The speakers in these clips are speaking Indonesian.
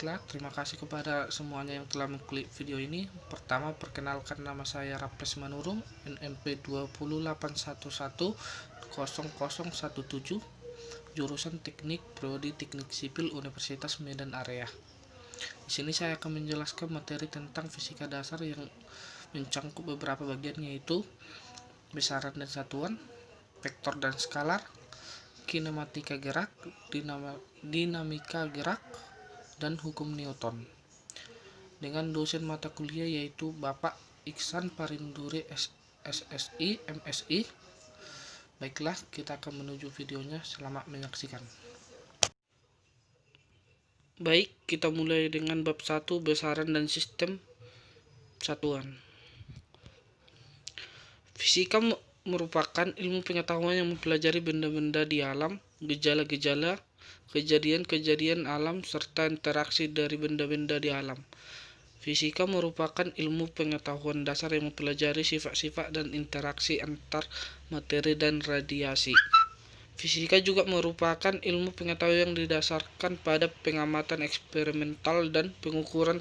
Baiklah, terima kasih kepada semuanya yang telah mengklik video ini. Pertama, perkenalkan, nama saya Raples Manurung, NMP 281100017, jurusan Teknik Prodi Teknik Sipil Universitas Medan Area. Di sini saya akan menjelaskan materi tentang fisika dasar yang mencangkup beberapa bagian, yaitu besaran dan satuan, vektor dan skalar, kinematika gerak, dinamika gerak, dan hukum Newton, dengan dosen mata kuliah yaitu Bapak Iksan Parinduri SSI MSI. Baiklah, kita akan menuju videonya. Selamat menyaksikan. Baik, kita mulai dengan bab 1, besaran dan sistem satuan. Fisika merupakan ilmu pengetahuan yang mempelajari benda-benda di alam, gejala-gejala, kejadian-kejadian alam, serta interaksi dari benda-benda di alam. Fisika merupakan ilmu pengetahuan dasar yang mempelajari sifat-sifat dan interaksi antar materi dan radiasi. Fisika juga merupakan ilmu pengetahuan yang didasarkan pada pengamatan eksperimental dan pengukuran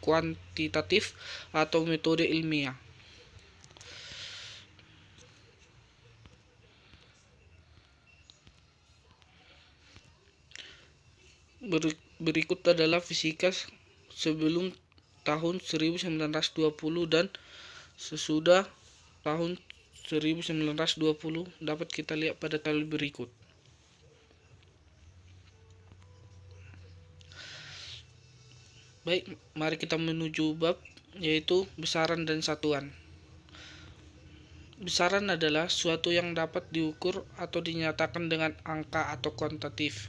kuantitatif atau metode ilmiah. Berikut adalah fisika sebelum tahun 1920 dan sesudah tahun 1920 dapat kita lihat pada tabel berikut. Baik, mari kita menuju bab, yaitu besaran dan satuan. Besaran adalah suatu yang dapat diukur atau dinyatakan dengan angka atau kuantitatif.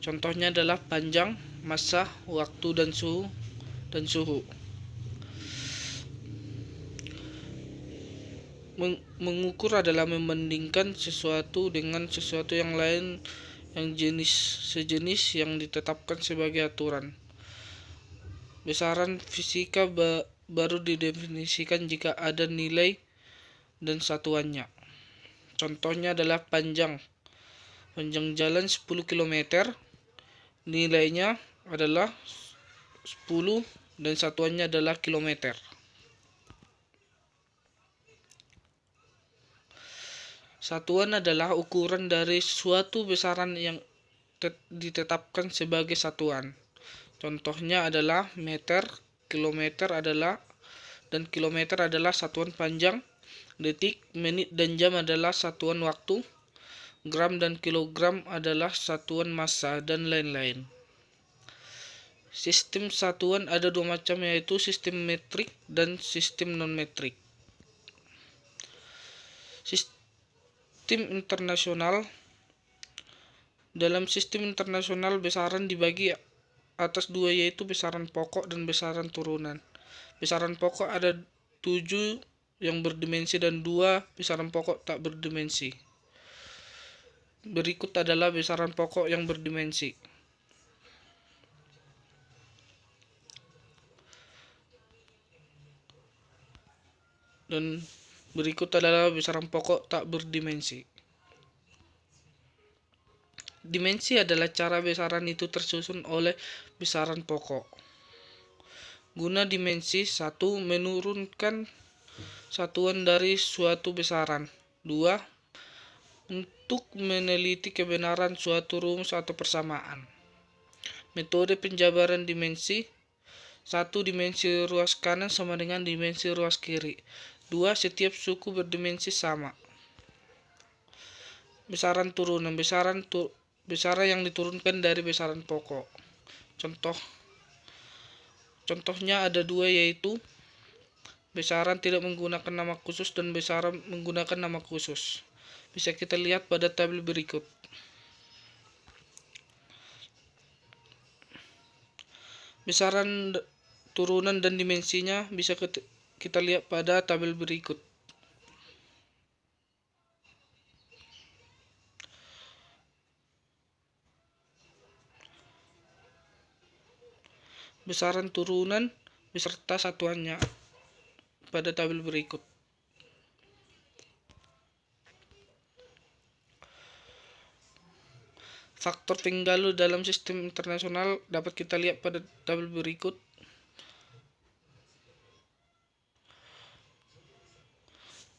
Contohnya adalah panjang, massa, waktu, dan suhu. Mengukur adalah membandingkan sesuatu dengan sesuatu yang lain yang sejenis yang ditetapkan sebagai aturan. Besaran fisika baru didefinisikan jika ada nilai dan satuannya. Contohnya adalah panjang jalan 10 km, nilainya adalah 10 dan satuannya adalah kilometer. Satuan adalah ukuran dari suatu besaran yang ditetapkan sebagai satuan. Contohnya adalah meter, kilometer adalah satuan panjang, detik, menit, dan jam adalah satuan waktu, gram dan kilogram adalah satuan massa, dan lain-lain. Sistem satuan ada dua macam, yaitu sistem metrik dan sistem non-metrik. Sistem internasional. Dalam sistem internasional, besaran dibagi atas dua, yaitu besaran pokok dan besaran turunan. Besaran pokok ada 7 yang berdimensi dan 2 besaran pokok tak berdimensi. Berikut adalah besaran pokok yang berdimensi. Dan berikut adalah besaran pokok tak berdimensi. Dimensi adalah cara besaran itu tersusun oleh besaran pokok. Guna dimensi: 1. Menurunkan satuan dari suatu besaran. 2. Untuk meneliti kebenaran suatu rumus atau persamaan. Metode penjabaran dimensi: 1. Dimensi ruas kanan sama dengan dimensi ruas kiri. 2. Setiap suku berdimensi sama. Besaran turunan: besaran yang diturunkan dari besaran pokok. Contohnya ada 2, yaitu besaran tidak menggunakan nama khusus dan besaran menggunakan nama khusus. Bisa kita lihat pada tabel berikut. Besaran turunan dan dimensinya bisa kita lihat pada tabel berikut. Besaran turunan beserta satuannya pada tabel berikut. Faktor penggalu dalam sistem internasional dapat kita lihat pada tabel berikut.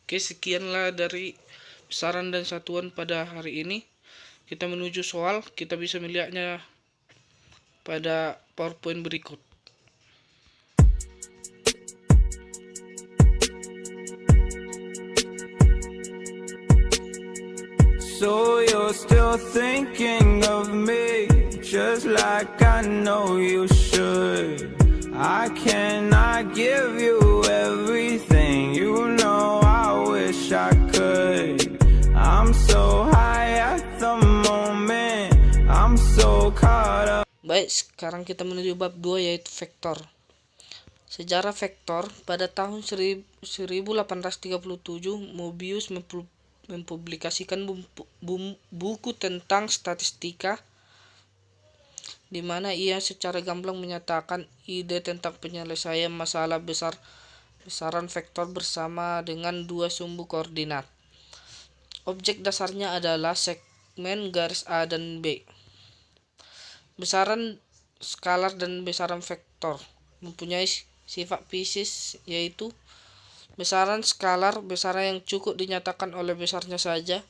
Oke, sekianlah dari besaran dan satuan pada hari ini. Kita menuju soal, kita bisa melihatnya pada PowerPoint berikut. So you're still thinking of me, just like I know you should. I cannot give you everything, you know I wish I could. I'm so high at the moment, I'm so caught up. Baik, sekarang kita menuju bab 2 yaitu vektor. Sejarah vektor. Pada tahun 1837 Mobius mempublikasikan buku tentang statistika, di mana ia secara gamblang menyatakan ide tentang penyelesaian masalah besaran vektor bersama dengan dua sumbu koordinat. Objek dasarnya adalah segmen garis A dan B. Besaran skalar dan besaran vektor mempunyai sifat fisis, yaitu besaran skalar besaran yang cukup dinyatakan oleh besarnya saja,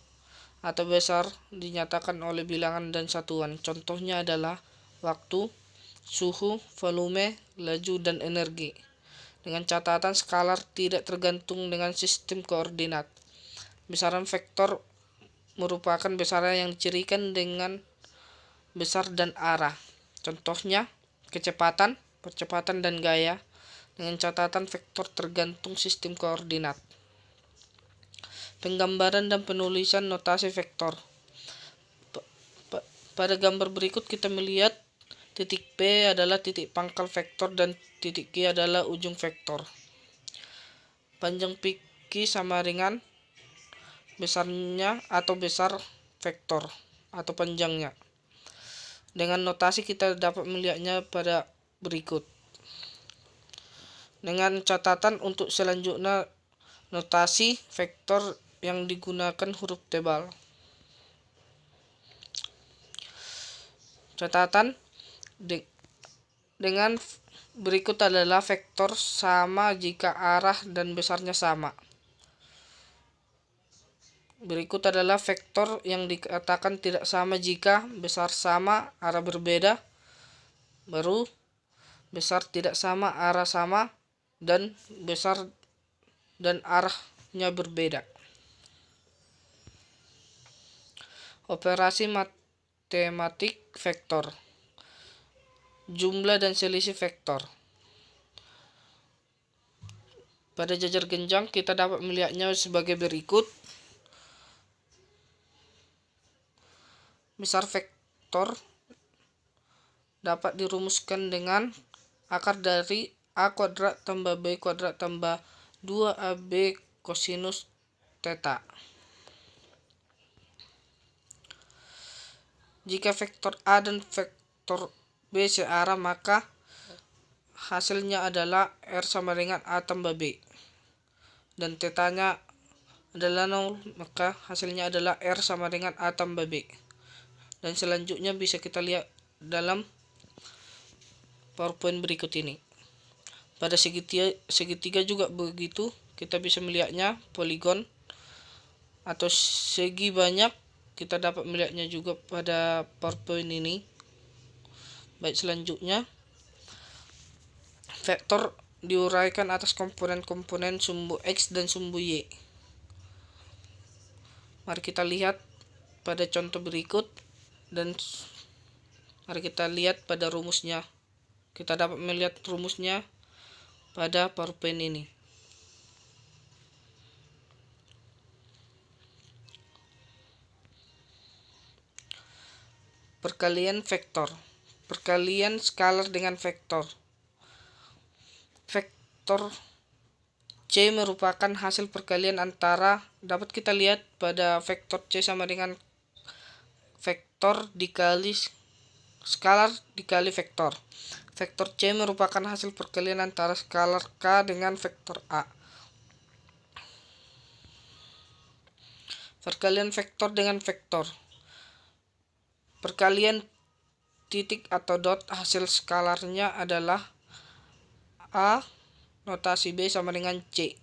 atau besar dinyatakan oleh bilangan dan satuan. Contohnya adalah waktu, suhu, volume, laju, dan energi. Dengan catatan skalar tidak tergantung dengan sistem koordinat. Besaran vektor merupakan besaran yang dicirikan dengan besar dan arah. Contohnya kecepatan, percepatan, dan gaya. Dengan catatan vektor tergantung sistem koordinat. Penggambaran dan penulisan notasi vektor. Pada gambar berikut kita melihat titik P adalah titik pangkal vektor dan titik Q adalah ujung vektor. Panjang PQ sama dengan besarnya atau besar vektor atau panjangnya. Dengan notasi kita dapat melihatnya pada berikut. Dengan catatan untuk selanjutnya, notasi vektor yang digunakan huruf tebal. Catatan dengan berikut adalah vektor sama jika arah dan besarnya sama. Berikut adalah vektor yang dikatakan tidak sama jika besar sama, arah berbeda. Baru besar tidak sama, arah sama, dan besar dan arahnya berbeda. Operasi matematik vektor. Jumlah dan selisih vektor. Pada jajar genjang kita dapat melihatnya sebagai berikut. Besar vektor dapat dirumuskan dengan akar dari A kuadrat tambah B kuadrat tambah 2AB kosinus theta. Jika vektor A dan vektor B searah, maka hasilnya adalah R sama dengan A tambah B. Dan tetanya adalah 0, maka hasilnya adalah R sama dengan A tambah B. Dan selanjutnya bisa kita lihat dalam PowerPoint berikut ini. Pada segitiga juga begitu, kita bisa melihatnya poligon atau segi banyak, kita dapat melihatnya juga pada PowerPoint ini. Baik, selanjutnya vektor diuraikan atas komponen-komponen sumbu X dan sumbu Y. Mari kita lihat pada contoh berikut dan mari kita lihat pada rumusnya. Kita dapat melihat rumusnya pada PowerPoint ini. Perkalian vektor. Perkalian skalar dengan vektor. Vektor C merupakan hasil perkalian antara, dapat kita lihat pada vektor C sama dengan vektor dikali skalar dikali vektor. Vektor C merupakan hasil perkalian antara skalar K dengan vektor A. Perkalian vektor dengan vektor. perkalian titik atau dot, hasil skalarnya adalah A, notasi B sama dengan C.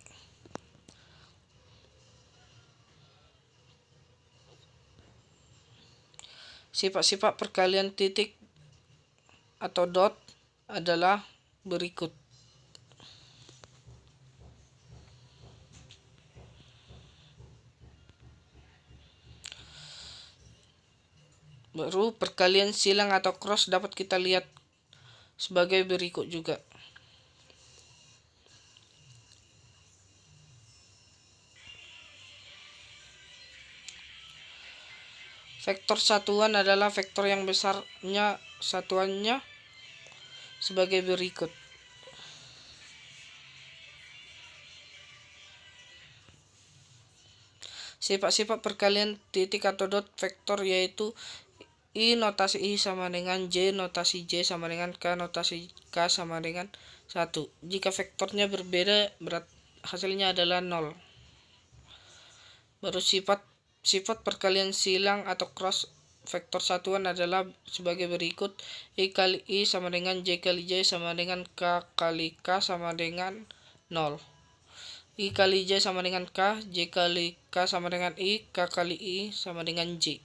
Sifat-sifat perkalian titik atau dot adalah berikut. Baru perkalian silang atau cross dapat kita lihat sebagai berikut juga. Vektor satuan adalah vektor yang besarnya satuannya sebagai berikut. Sifat-sifat perkalian titik atau dot vektor yaitu I notasi I sama dengan J notasi J sama dengan K notasi K sama dengan 1. Jika vektornya berbeda, hasilnya adalah 0. Baru sifat perkalian silang atau cross vektor satuan adalah sebagai berikut. I kali I sama dengan J kali J sama dengan K kali K sama dengan 0. I kali J sama dengan K, J kali K sama dengan I, K kali I sama dengan J.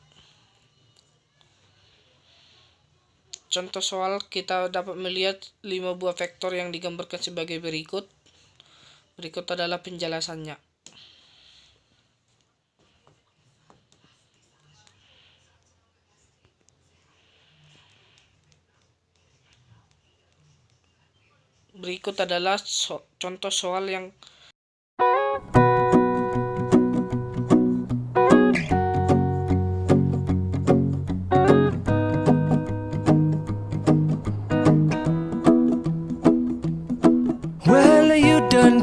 Contoh soal, kita dapat melihat 5 buah vektor yang digambarkan sebagai berikut. Berikut adalah penjelasannya. Berikut adalah contoh soal yang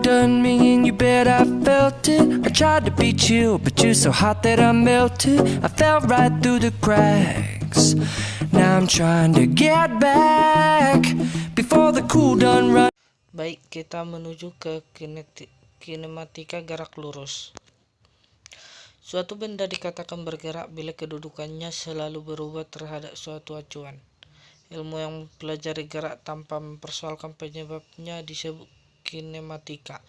done me and you bet I felt it. I tried to be chill, but you're so hot that I melted. I fell right through the cracks. Now I'm trying to get back before the cool done run. Baik, kita menuju ke kinematika gerak lurus. Suatu benda dikatakan bergerak bila kedudukannya selalu berubah terhadap suatu acuan. Ilmu yang mempelajari gerak tanpa mempersoalkan penyebabnya disebut kinematika.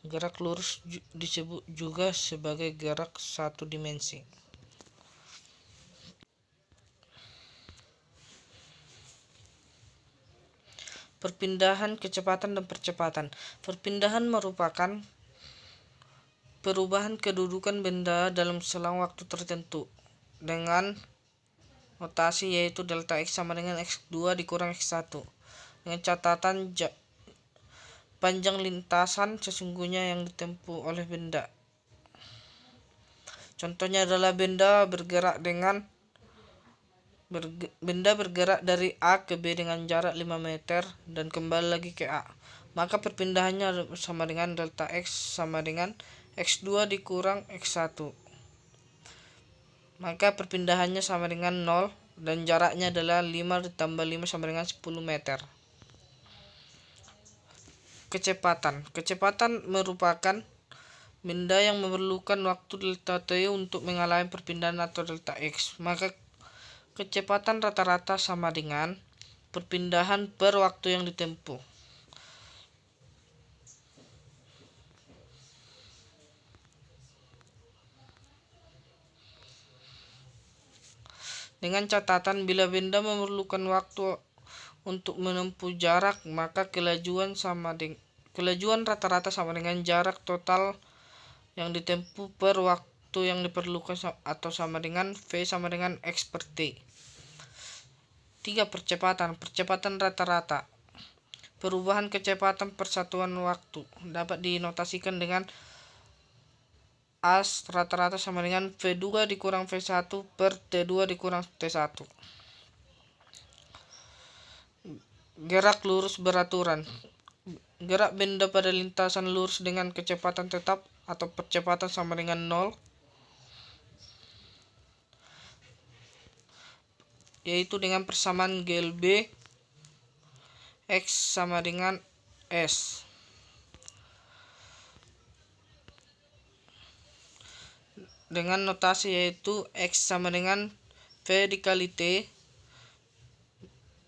Gerak lurus disebut juga sebagai gerak satu dimensi. Perpindahan, kecepatan, dan percepatan. Perpindahan merupakan perubahan kedudukan benda dalam selang waktu tertentu dengan notasi yaitu delta x sama dengan x2 dikurang x1 dengan catatan panjang lintasan sesungguhnya yang ditempuh oleh benda. Contohnya adalah benda bergerak dari A ke B dengan jarak 5 meter dan kembali lagi ke A. Maka perpindahannya sama dengan delta x sama dengan x2 dikurang x1. Maka perpindahannya sama dengan 0 dan jaraknya adalah 5 ditambah 5 sama dengan 10 meter. Kecepatan merupakan benda yang memerlukan waktu delta t untuk mengalami perpindahan atau delta x. Maka kecepatan rata-rata sama dengan perpindahan per waktu yang ditempuh. Dengan catatan bila benda memerlukan waktu untuk menempuh jarak, maka kelajuan rata-rata sama dengan jarak total yang ditempuh per waktu yang diperlukan atau sama dengan V sama dengan X per T. 3. Percepatan rata-rata. Perubahan kecepatan persatuan waktu dapat dinotasikan dengan A rata-rata sama dengan V2 dikurang V1 per T2 dikurang T1. Gerak lurus beraturan. Gerak benda pada lintasan lurus dengan kecepatan tetap atau percepatan sama dengan 0, yaitu dengan persamaan GLB X sama dengan S. Dengan notasi yaitu X sama dengan V dikali T,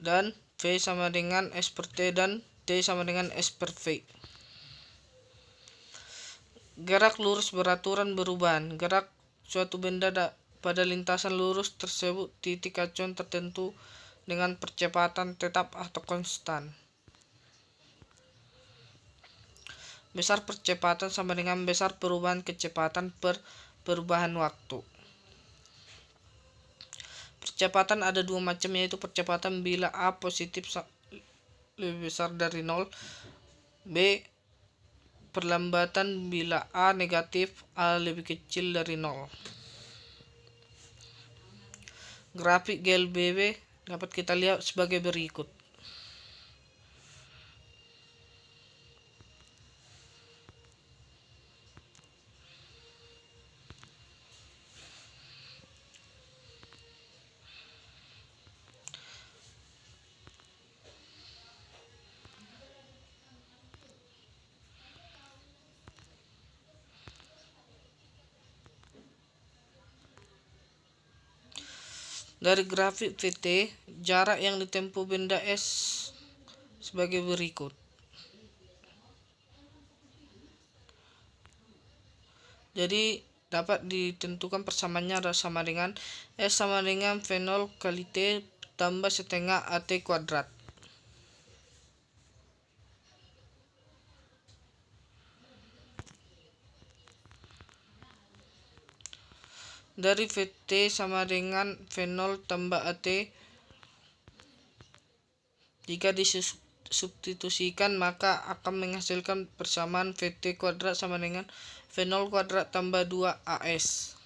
dan V sama dengan S per T, dan T sama dengan S per V. Gerak lurus beraturan berubahan. Gerak suatu benda pada lintasan lurus tersebut titik acuan tertentu dengan percepatan tetap atau konstan. Besar percepatan sama dengan besar perubahan kecepatan per perubahan waktu. Percepatan ada dua macam, yaitu percepatan bila A positif lebih besar dari 0, B perlambatan bila A negatif A lebih kecil dari 0. Grafik GLBB dapat kita lihat sebagai berikut. Dari grafik VT, jarak yang ditempuh benda S sebagai berikut. Jadi dapat ditentukan persamaannya sama dengan S sama dengan V0 kali T tambah setengah AT kuadrat. Dari VT sama dengan V0 tambah AT, jika disubstitusikan maka akan menghasilkan persamaan VT kuadrat sama dengan V0 kuadrat tambah 2 AS.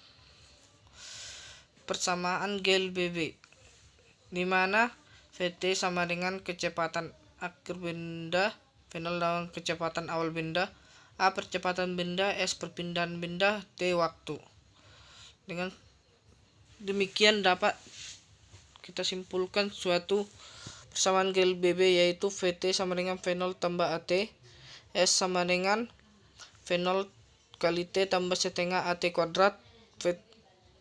Persamaan GLBB, di mana VT sama dengan kecepatan akhir benda, V0 dengan kecepatan awal benda, A percepatan benda, S perpindahan benda, T waktu. Dengan demikian dapat kita simpulkan suatu persamaan GLBB, yaitu VT sama dengan V0 tambah AT, S sama dengan V0 kali T tambah setengah AT kuadrat,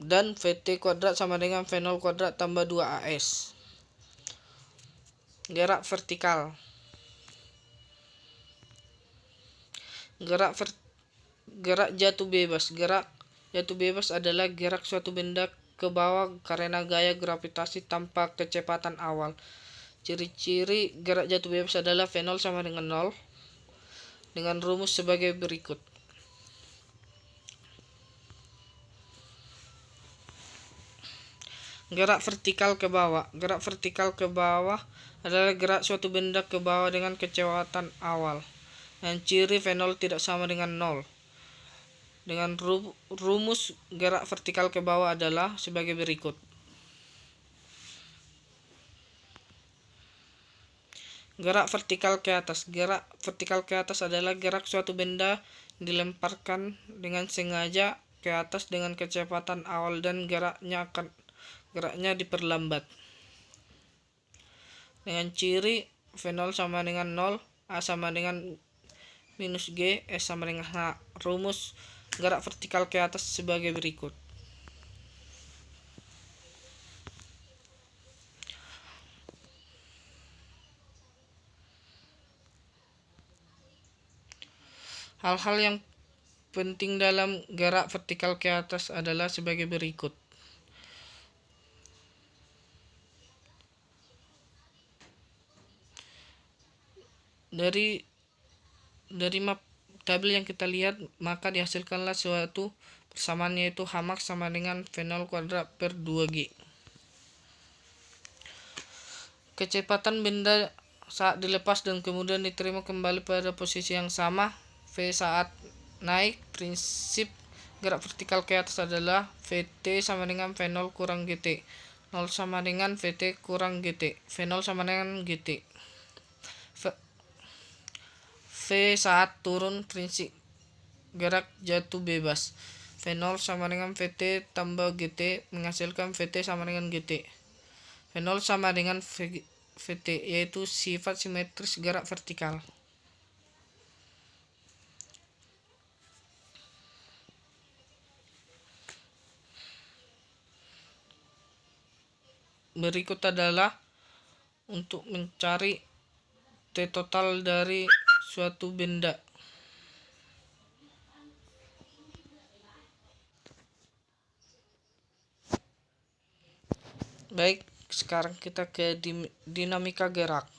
dan VT kuadrat sama dengan V0 kuadrat tambah 2 AS. Gerak vertikal. Gerak jatuh bebas. Gerak jatuh bebas adalah gerak suatu benda ke bawah karena gaya gravitasi tanpa kecepatan awal. Ciri-ciri gerak jatuh bebas adalah V0 sama dengan 0 dengan rumus sebagai berikut. Gerak vertikal ke bawah. Gerak vertikal ke bawah adalah gerak suatu benda ke bawah dengan kecepatan awal, dan ciri V0 tidak sama dengan 0. Dengan rumus gerak vertikal ke bawah adalah sebagai berikut. Gerak vertikal ke atas. Gerak vertikal ke atas adalah gerak suatu benda dilemparkan dengan sengaja ke atas dengan kecepatan awal dan geraknya diperlambat. Dengan ciri V0 sama dengan 0, A sama dengan minus G, S sama dengan H. Rumus gerak vertikal ke atas sebagai berikut. Hal-hal yang penting dalam gerak vertikal ke atas adalah sebagai berikut. Dari map tabel yang kita lihat, maka dihasilkanlah suatu persamaan, yaitu Hmax sama dengan V0 kuadrat per 2G. Kecepatan benda saat dilepas dan kemudian diterima kembali pada posisi yang sama, V saat naik. Prinsip gerak vertikal ke atas adalah Vt sama dengan V0 kurang Gt, 0 sama dengan Vt kurang Gt, V0 sama dengan Gt. V saat turun. Prinsip gerak jatuh bebas, V0 sama dengan Vt tambah Gt menghasilkan Vt sama dengan Gt. V0 sama dengan Vt, yaitu sifat simetris gerak vertikal. Berikut adalah untuk mencari T total dari suatu benda. Baik, sekarang kita ke dinamika gerak.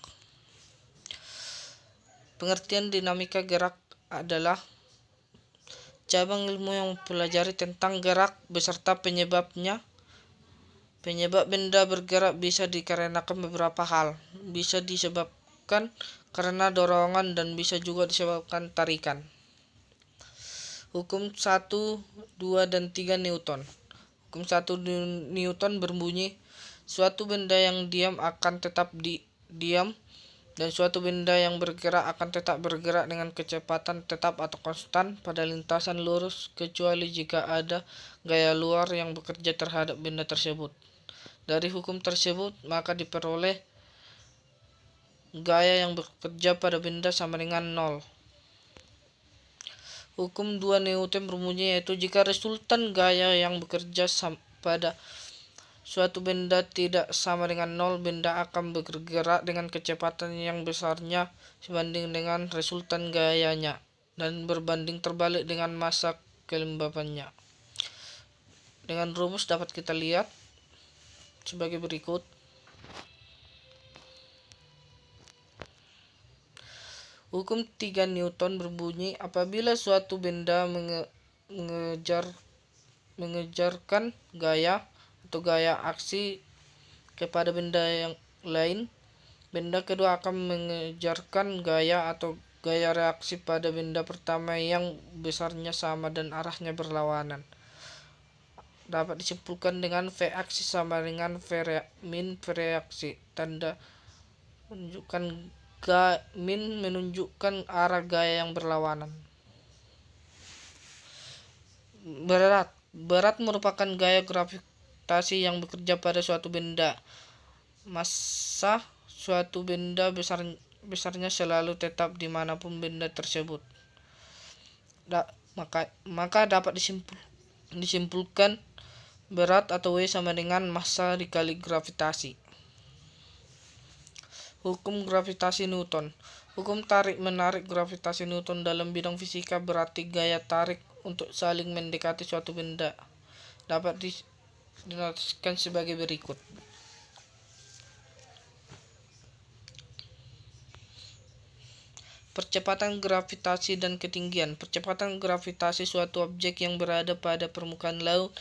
Pengertian dinamika gerak adalah cabang ilmu yang mempelajari tentang gerak beserta penyebabnya. Penyebab benda bergerak bisa dikarenakan beberapa hal. Bisa disebabkan karena dorongan dan bisa juga disebabkan tarikan. Hukum 1, 2, dan 3 Newton. Hukum 1 Newton berbunyi, suatu benda yang diam akan tetap diam, dan suatu benda yang bergerak akan tetap bergerak dengan kecepatan tetap atau konstan pada lintasan lurus, kecuali jika ada gaya luar yang bekerja terhadap benda tersebut. Dari hukum tersebut, maka diperoleh gaya yang bekerja pada benda sama dengan 0. Hukum 2 Newton berbunyi, yaitu jika resultan gaya yang bekerja pada suatu benda tidak sama dengan 0, benda akan bergerak dengan kecepatan yang besarnya sebanding dengan resultan gayanya dan berbanding terbalik dengan massa kelembabannya. Dengan rumus dapat kita lihat sebagai berikut. Hukum 3 Newton berbunyi, apabila suatu benda mengejarkan gaya atau gaya aksi kepada benda yang lain, benda kedua akan mengejarkan gaya atau gaya reaksi pada benda pertama yang besarnya sama dan arahnya berlawanan. Dapat disimpulkan dengan V aksi sama dengan min V reaksi. Tanda menunjukkan min menunjukkan arah gaya yang berlawanan. Berat merupakan gaya gravitasi yang bekerja pada suatu benda. Massa suatu benda besarnya selalu tetap dimanapun benda tersebut. Maka dapat disimpulkan berat atau W sama dengan massa dikali gravitasi. Hukum gravitasi Newton. Hukum tarik-menarik gravitasi Newton dalam bidang fisika berarti gaya tarik untuk saling mendekati suatu benda. Dapat dinotasikan sebagai berikut. Percepatan gravitasi dan ketinggian. Percepatan gravitasi suatu objek yang berada pada permukaan laut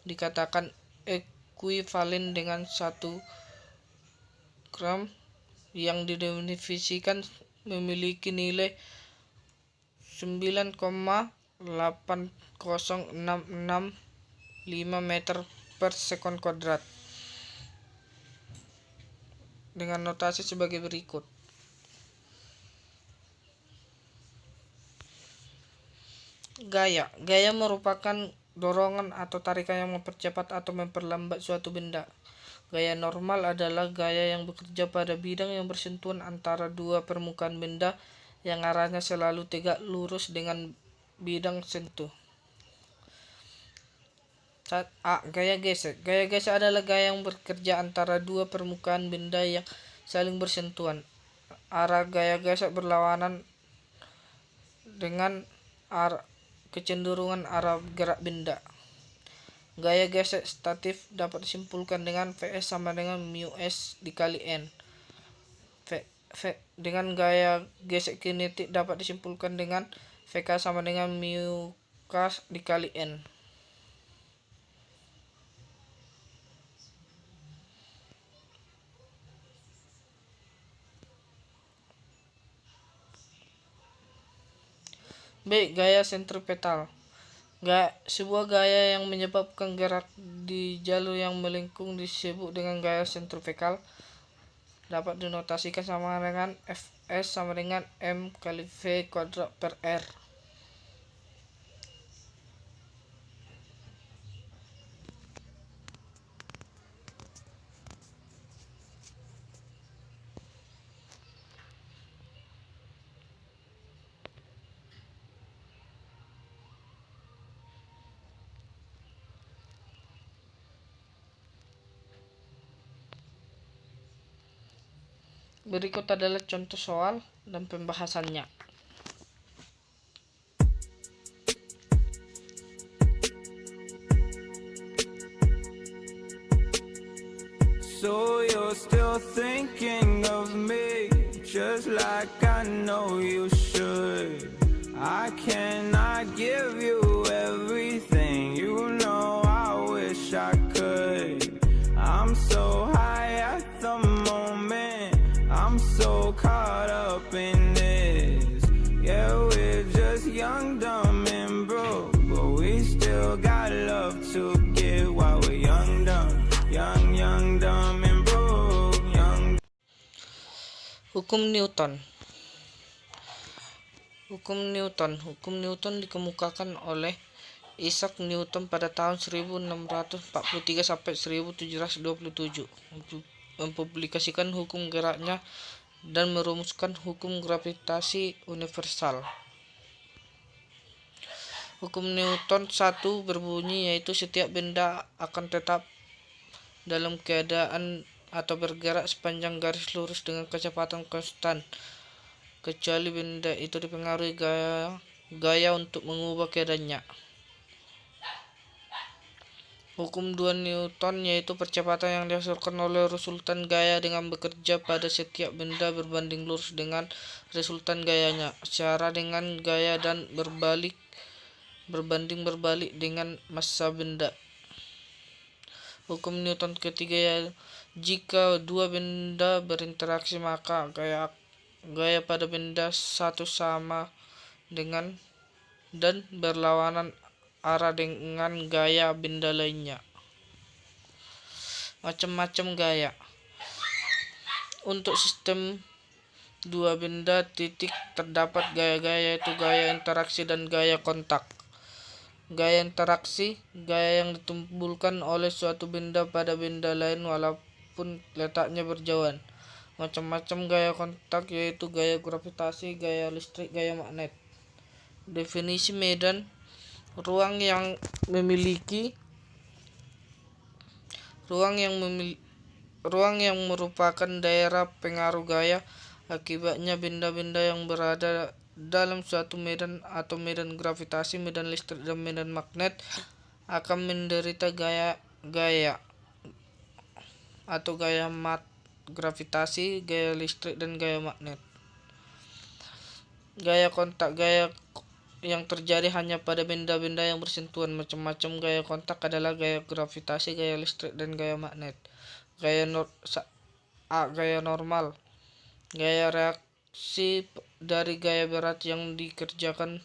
dikatakan ekuivalen dengan 1 gram yang didefinisikan memiliki nilai 9,80665 meter per sekon kuadrat dengan notasi sebagai berikut. Gaya merupakan dorongan atau tarikan yang mempercepat atau memperlambat suatu benda. Gaya normal adalah gaya yang bekerja pada bidang yang bersentuhan antara dua permukaan benda yang arahnya selalu tegak lurus dengan bidang sentuh. Gaya gesek. Gaya gesek adalah gaya yang bekerja antara dua permukaan benda yang saling bersentuhan. Arah gaya gesek berlawanan dengan kecenderungan arah gerak benda. Gaya gesek statif dapat disimpulkan dengan Vs sama dengan μs dikali N. Dengan gaya gesek kinetik dapat disimpulkan dengan Vk sama dengan μk dikali N. B. Gaya sentripetal. Sebuah gaya yang menyebabkan gerak di jalur yang melengkung disebut dengan gaya sentrifugal. Dapat dinotasikan sama dengan Fs sama dengan M kali V kuadrat per R. Berikut adalah contoh soal dan pembahasannya. So you're still thinking of me, just like I know you should. I cannot give you everything, you know I wish I could. I'm so high at the moment, I'm so caught up in this. Yeah, we're just young, dumb and broke, but we still got love to give while we're young, dumb. Young, dumb and broke, young. Hukum Newton. Hukum Newton dikemukakan oleh Isaac Newton pada tahun 1643 sampai 1727. Mempublikasikan hukum geraknya dan merumuskan hukum gravitasi universal. Hukum Newton 1 berbunyi yaitu setiap benda akan tetap dalam keadaan atau bergerak sepanjang garis lurus dengan kecepatan konstan, kecuali benda itu dipengaruhi gaya untuk mengubah keadaannya. Hukum 2 Newton yaitu percepatan yang dihasilkan oleh resultan gaya dengan bekerja pada setiap benda berbanding lurus dengan resultan gayanya, secara dengan gaya dan berbanding berbalik dengan massa benda. Hukum Newton ketiga ya, jika dua benda berinteraksi maka gaya pada benda satu sama dengan dan berlawanan arah dengan gaya benda lainnya. Macam-macam gaya. Untuk sistem dua benda titik terdapat gaya-gaya yaitu gaya interaksi dan gaya kontak. Gaya interaksi, gaya yang ditimbulkan oleh suatu benda pada benda lain walaupun letaknya berjauhan. Macam-macam gaya kontak yaitu gaya gravitasi, gaya listrik, gaya magnet. Definisi medan, ruang yang merupakan daerah pengaruh gaya. Akibatnya benda-benda yang berada dalam suatu medan atau medan gravitasi, medan listrik, dan medan magnet akan menderita gaya atau gaya gravitasi, gaya listrik, dan gaya magnet. Gaya kontak, gaya yang terjadi hanya pada benda-benda yang bersentuhan. Macam-macam gaya kontak adalah gaya gravitasi, gaya listrik, dan gaya magnet. Gaya normal, gaya reaksi dari gaya berat yang dikerjakan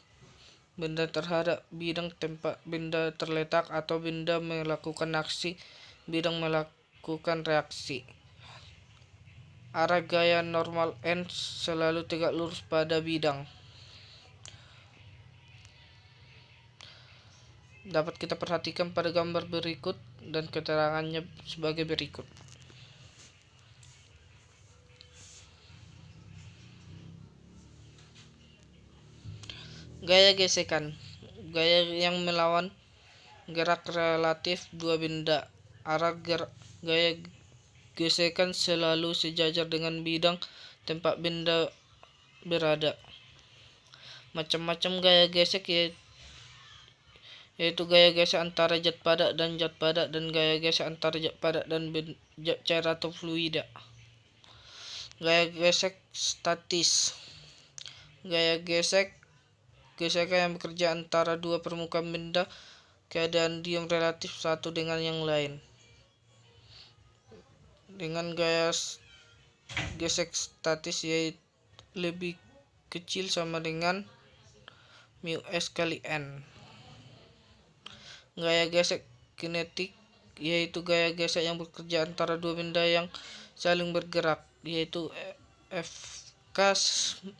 benda terhadap bidang tempat benda terletak, atau benda melakukan aksi, bidang melakukan reaksi. Arah gaya normal N selalu tegak lurus pada bidang. Dapat kita perhatikan pada gambar berikut dan keterangannya sebagai berikut. Gaya gesekan, gaya yang melawan gerak relatif dua benda. Arah gaya gesekan selalu sejajar dengan bidang tempat benda berada. Macam-macam gaya gesek yaitu gaya gesek antara zat padat dan gaya gesek antara zat padat dan zat cair atau fluida. Gaya gesek statis, gaya gesekan yang bekerja antara dua permukaan benda, keadaan diam relatif satu dengan yang lain. Dengan gaya gesek statis yaitu lebih kecil sama dengan μs kali n. Gaya gesek kinetik yaitu gaya gesek yang bekerja antara dua benda yang saling bergerak, yaitu Fk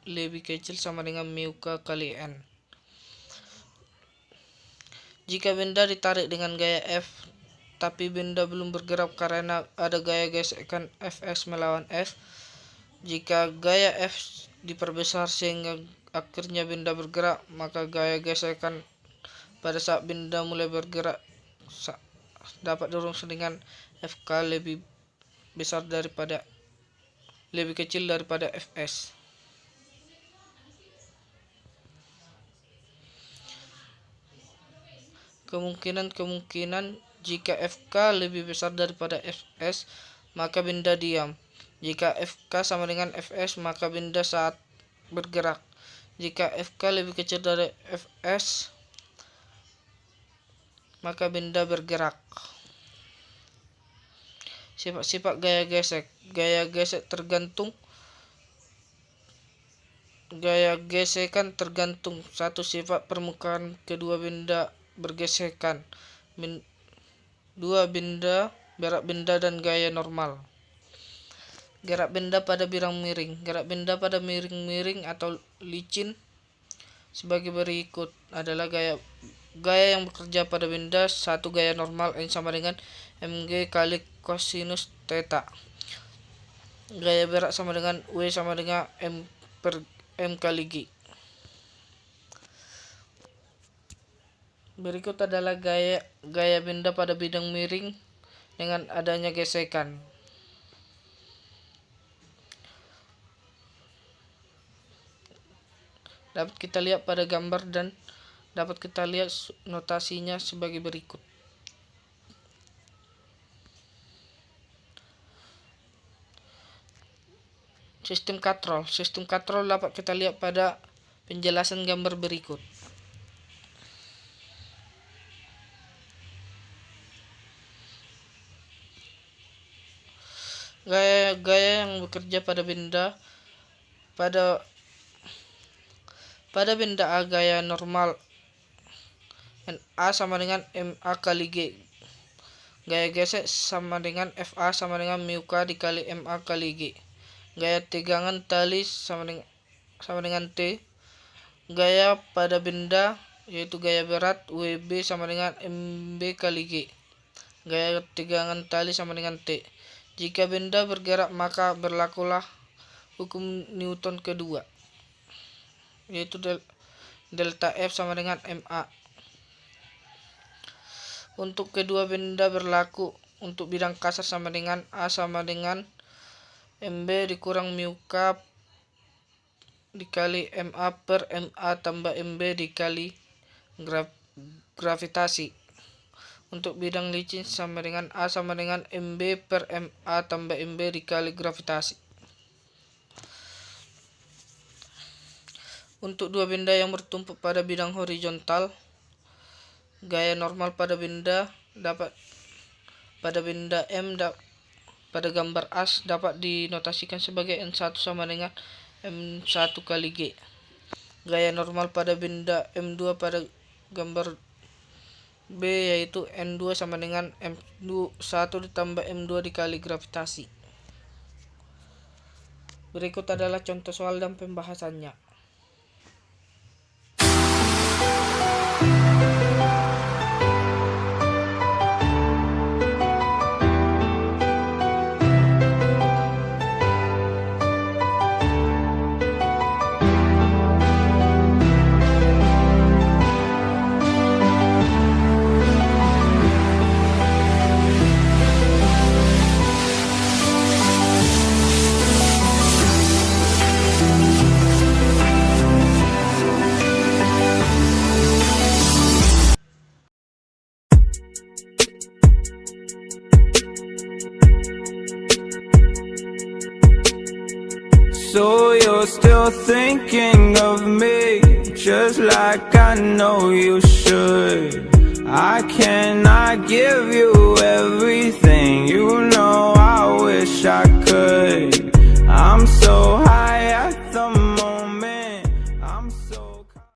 lebih kecil sama dengan μk kali n. Jika benda ditarik dengan gaya F tapi benda belum bergerak karena ada gaya gesekan Fs melawan F, jika gaya F diperbesar sehingga akhirnya benda bergerak, maka gaya gesekan pada saat benda mulai bergerak dapat dirumuskan dengan Fk lebih besar daripada lebih kecil daripada Fs. Kemungkinan jika Fk lebih besar daripada Fs, maka benda diam. Jika Fk sama dengan Fs, maka benda saat bergerak. Jika Fk lebih kecil dari Fs, maka benda bergerak. Sifat-sifat gaya gesek. Gaya gesekan tergantung satu sifat permukaan kedua benda bergesekan. Dua benda, berat benda dan gaya normal. Gerak benda pada bidang miring. Gerak benda pada miring atau licin sebagai berikut adalah gaya yang bekerja pada benda. Satu gaya normal N sama dengan mg kali kosinus theta. Gaya berat sama dengan W sama dengan M per M kali G. Berikut adalah gaya benda pada bidang miring dengan adanya gesekan. Dapat kita lihat pada gambar dan dapat kita lihat notasinya sebagai berikut. Sistem katrol. Sistem katrol dapat kita lihat pada penjelasan gambar berikut. Gaya yang bekerja pada benda pada benda A, gaya normal A sama dengan MA kali G. Gaya gesek sama dengan FA sama dengan mu K dikali MA kali G. Gaya tegangan tali sama dengan T. Gaya pada benda yaitu gaya berat WB sama dengan MB kali G. Gaya tegangan tali sama dengan T. Jika benda bergerak maka berlakulah hukum Newton kedua, yaitu delta F sama dengan MA. Untuk kedua benda berlaku untuk bidang kasar sama dengan A sama dengan MB dikurang mu K dikali MA per MA tambah MB dikali gravitasi. Untuk bidang licin sama dengan A sama dengan MB per MA tambah MB dikali gravitasi. Untuk dua benda yang bertumpuk pada bidang horizontal, gaya normal pada benda M pada gambar as dapat dinotasikan sebagai N1 sama dengan M1 kali G. Gaya normal pada benda M2 pada gambar B yaitu N2 sama dengan M1 ditambah M2 dikali gravitasi. Berikut adalah contoh soal dan pembahasannya. So you're still thinking of me, just like I know you should. I cannot give you everything, you know I wish I could.